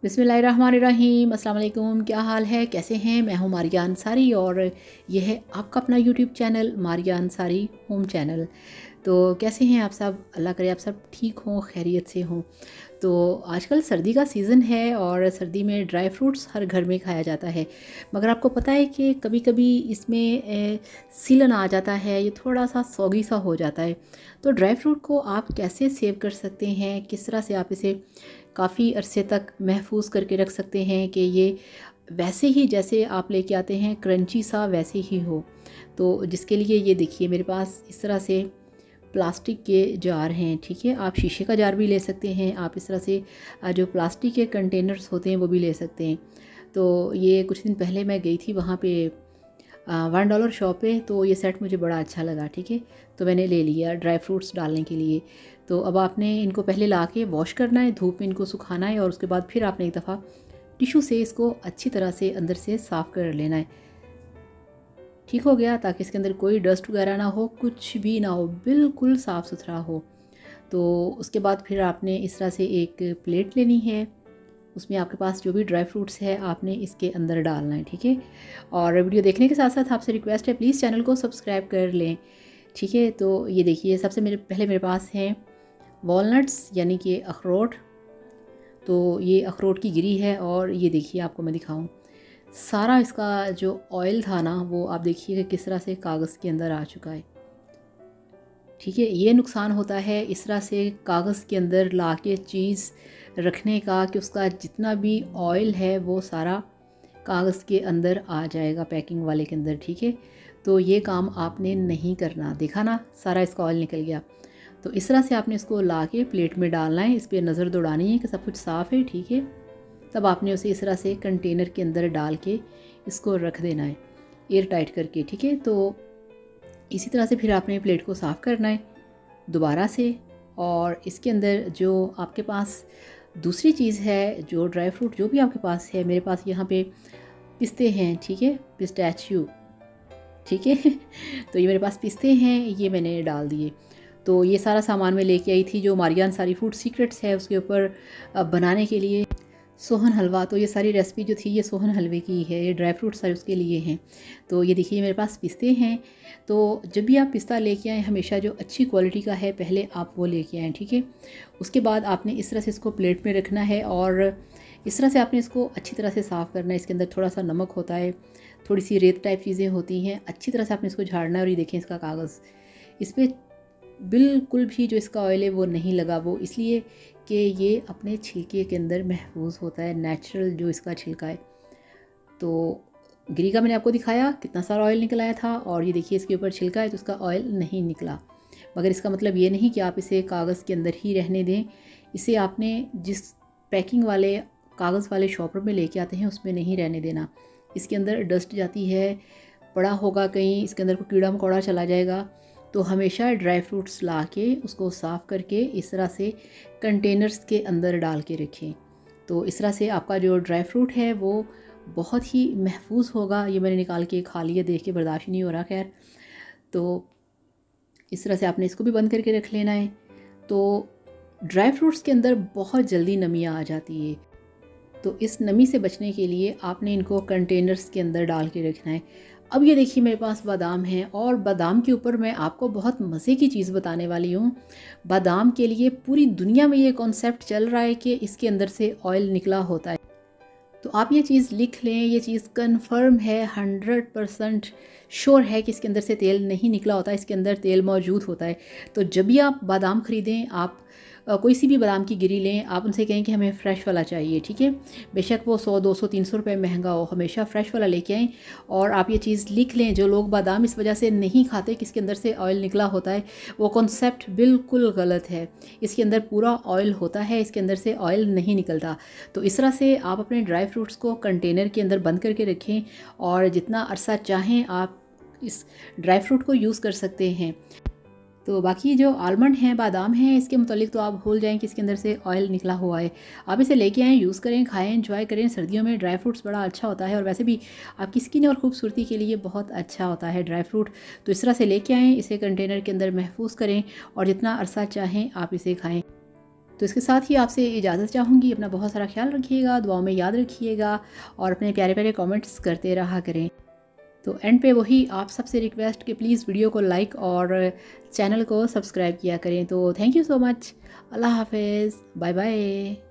बिस्मिल्लाहिर्रहमानिर्रहीम, अस्सलाम वालेकुम। क्या हाल है, कैसे हैं? मैं हूँ मारिया अंसारी और ये है आपका अपना YouTube channel Maria Ansari home channel. तो कैसे हैं आप सब? अल्लाह करे आप सब ठीक हों, खैरियत से हों। तो आजकल सर्दी का सीज़न है और सर्दी में ड्राई फ्रूट्स हर घर में खाया जाता है, मगर आपको पता है कि कभी कभी इसमें सीलन आ जाता है, ये थोड़ा सा सौगी सा हो जाता है। तो ड्राई फ्रूट को आप कैसे सेव कर सकते हैं, किस तरह से आप इसे काफ़ी अरसे तक महफूज करके रख सकते हैं कि ये वैसे ही जैसे आप लेके आते हैं क्रंची सा वैसे ही हो। तो जिसके लिए ये देखिए मेरे पास इस तरह से प्लास्टिक के जार हैं, ठीक है। आप शीशे का जार भी ले सकते हैं, आप इस तरह से जो प्लास्टिक के कंटेनर्स होते हैं वो भी ले सकते हैं। तो ये कुछ दिन पहले मैं गई थी वहाँ पे $1 शॉप पे, तो ये सेट मुझे बड़ा अच्छा लगा, ठीक है। तो मैंने ले लिया ड्राई फ्रूट्स डालने के लिए। तो अब आपने इनको पहले ला के वॉश करना है, धूप में इनको सुखाना है और उसके बाद फिर आपने एक दफ़ा टिशू से इसको अच्छी तरह से अंदर से साफ़ कर लेना है। ठीक हो गया, ताकि इसके अंदर कोई डस्ट वगैरह ना हो, कुछ भी ना हो, बिल्कुल साफ़ सुथरा हो। तो उसके बाद फिर आपने इस तरह से एक प्लेट लेनी है, उसमें आपके पास जो भी ड्राई फ्रूट्स है आपने इसके अंदर डालना है, ठीक है। और वीडियो देखने के साथ साथ आपसे रिक्वेस्ट है, प्लीज़ चैनल को सब्सक्राइब कर लें, ठीक है। तो ये देखिए सबसे मेरे पास हैं वॉलनट्स यानी कि अखरोट। तो ये अखरोट की गिरी है और ये देखिए आपको मैं दिखाऊं, सारा इसका जो ऑयल था ना वो आप देखिए कि किस तरह से कागज़ के अंदर आ चुका है, ठीक है। ये नुकसान होता है इस तरह से कागज़ के अंदर ला के चीज़ रखने का कि उसका जितना भी ऑयल है वो सारा कागज़ के अंदर आ जाएगा, पैकिंग वाले के अंदर, ठीक है। तो ये काम आपने नहीं करना, देखा ना सारा इसका ऑयल निकल गया। तो इस तरह से आपने इसको ला के प्लेट में डालना है, इस पर नज़र दौड़ानी है कि सब कुछ साफ़ है, ठीक है। तब आपने उसे इस तरह से कंटेनर के अंदर डाल के इसको रख देना है एयर टाइट करके, ठीक है। तो इसी तरह से फिर आपने प्लेट को साफ़ करना है दोबारा से। और इसके अंदर जो आपके पास दूसरी चीज़ है, जो ड्राई फ्रूट जो भी आपके पास है, मेरे पास यहाँ पे पिस्ते हैं, ठीक है, पिस्टैचियो, ठीक है। तो ये मेरे पास पिस्ते हैं, ये मैंने डाल दिए। तो ये सारा सामान मैं लेके आई थी जो मारिया अंसारी फूड सीक्रेट्स है उसके ऊपर बनाने के लिए सोहन हलवा। तो ये सारी रेसिपी जो थी ये सोहन हलवे की है, ये ड्राई फ्रूट्स सारे उसके लिए हैं। तो ये देखिए मेरे पास पिस्ते हैं। तो जब भी आप पिस्ता लेके आएँ हमेशा जो अच्छी क्वालिटी का है पहले आप वो लेके आएँ, ठीक है। उसके बाद आपने इस तरह से इसको प्लेट में रखना है और इस तरह से आपने इसको अच्छी तरह से साफ़ करना है। इसके अंदर थोड़ा सा नमक होता है, थोड़ी सी रेत टाइप चीज़ें होती हैं, अच्छी तरह से आपने इसको झाड़ना है। और ये देखें इसका कागज़, इस पर बिल्कुल भी जो इसका ऑयल है वो नहीं लगा, वो इसलिए कि ये अपने छिलके के अंदर महफूज होता है, नेचुरल जो इसका छिलका है। तो गिरी का मैंने आपको दिखाया कितना सारा ऑयल निकल आया था, और ये देखिए इसके ऊपर छिलका है तो उसका ऑयल नहीं निकला। मगर इसका मतलब ये नहीं कि आप इसे कागज़ के अंदर ही रहने दें, इसे आपने जिस पैकिंग वाले कागज़ वाले शॉपर में लेके आते हैं उसमें नहीं रहने देना। इसके अंदर डस्ट जाती है, पड़ा होगा कहीं, इसके अंदर कोई कीड़ा मकोड़ा चला जाएगा। तो हमेशा ड्राई फ्रूट्स ला के उसको साफ़ करके इस तरह से कंटेनर्स के अंदर डाल के रखें। तो इस तरह से आपका जो ड्राई फ्रूट है वो बहुत ही महफूज होगा। ये मैंने निकाल के खा लिया, देख के बर्दाश्त नहीं हो रहा, खैर। तो इस तरह से आपने इसको भी बंद करके रख लेना है। तो ड्राई फ्रूट्स के अंदर बहुत जल्दी नमी आ जाती है, तो इस नमी से बचने के लिए आपने इनको कंटेनर्स के अंदर डाल के रखना है। अब ये देखिए मेरे पास बादाम हैं और बादाम के ऊपर मैं आपको बहुत मज़े की चीज़ बताने वाली हूँ। बादाम के लिए पूरी दुनिया में ये कॉन्सेप्ट चल रहा है कि इसके अंदर से ऑयल निकला होता है। तो आप ये चीज़ लिख लें, ये चीज़ कंफर्म है, 100% श्योर है कि इसके अंदर से तेल नहीं निकला होता, इसके अंदर तेल मौजूद होता है। तो जब भी आप बादाम ख़रीदें, आप कोई सी भी बादाम की गिरी लें, आप उनसे कहें कि हमें फ़्रेश वाला चाहिए, ठीक है। बेशक वो 100 200 300 रुपये महंगा हो, हमेशा फ़्रेश वाला लेके आएँ। और आप ये चीज़ लिख लें, जो लोग बादाम इस वजह से नहीं खाते कि इसके अंदर से ऑयल निकला होता है, वो कॉन्सेप्ट बिल्कुल गलत है। इसके अंदर पूरा ऑयल होता है, इसके अंदर से ऑयल नहीं निकलता। तो इस तरह से आप अपने ड्राई फ्रूट्स को कंटेनर के अंदर बंद करके रखें और जितना अरसा चाहें आप इस ड्राई फ्रूट को यूज़ कर सकते हैं। तो बाकी जो आलमंड हैं, बादाम हैं, इसके मुतालिक तो आप भूल जाएं कि इसके अंदर से ऑयल निकला हुआ है। आप इसे लेके आएँ, यूज़ करें, खाएं, एंजॉय करें। सर्दियों में ड्राई फ्रूट्स बड़ा अच्छा होता है और वैसे भी आपकी स्किन और खूबसूरती के लिए बहुत अच्छा होता है ड्राई फ्रूट। तो इस तरह से लेके आएँ, इसे कंटेनर के अंदर महफूज करें और जितना अरसा चाहें आप इसे खाएँ। तो इसके साथ ही आपसे इजाज़त चाहूँगी। अपना बहुत सारा ख्याल रखिएगा, दुआओं में याद रखिएगा और अपने प्यारे प्यारे कमेंट्स करते रहा करें। तो एंड पे वही आप सबसे रिक्वेस्ट कि प्लीज़ वीडियो को लाइक और चैनल को सब्सक्राइब किया करें। तो थैंक यू सो मच। अल्लाह हाफ़िज़, बाय बाय।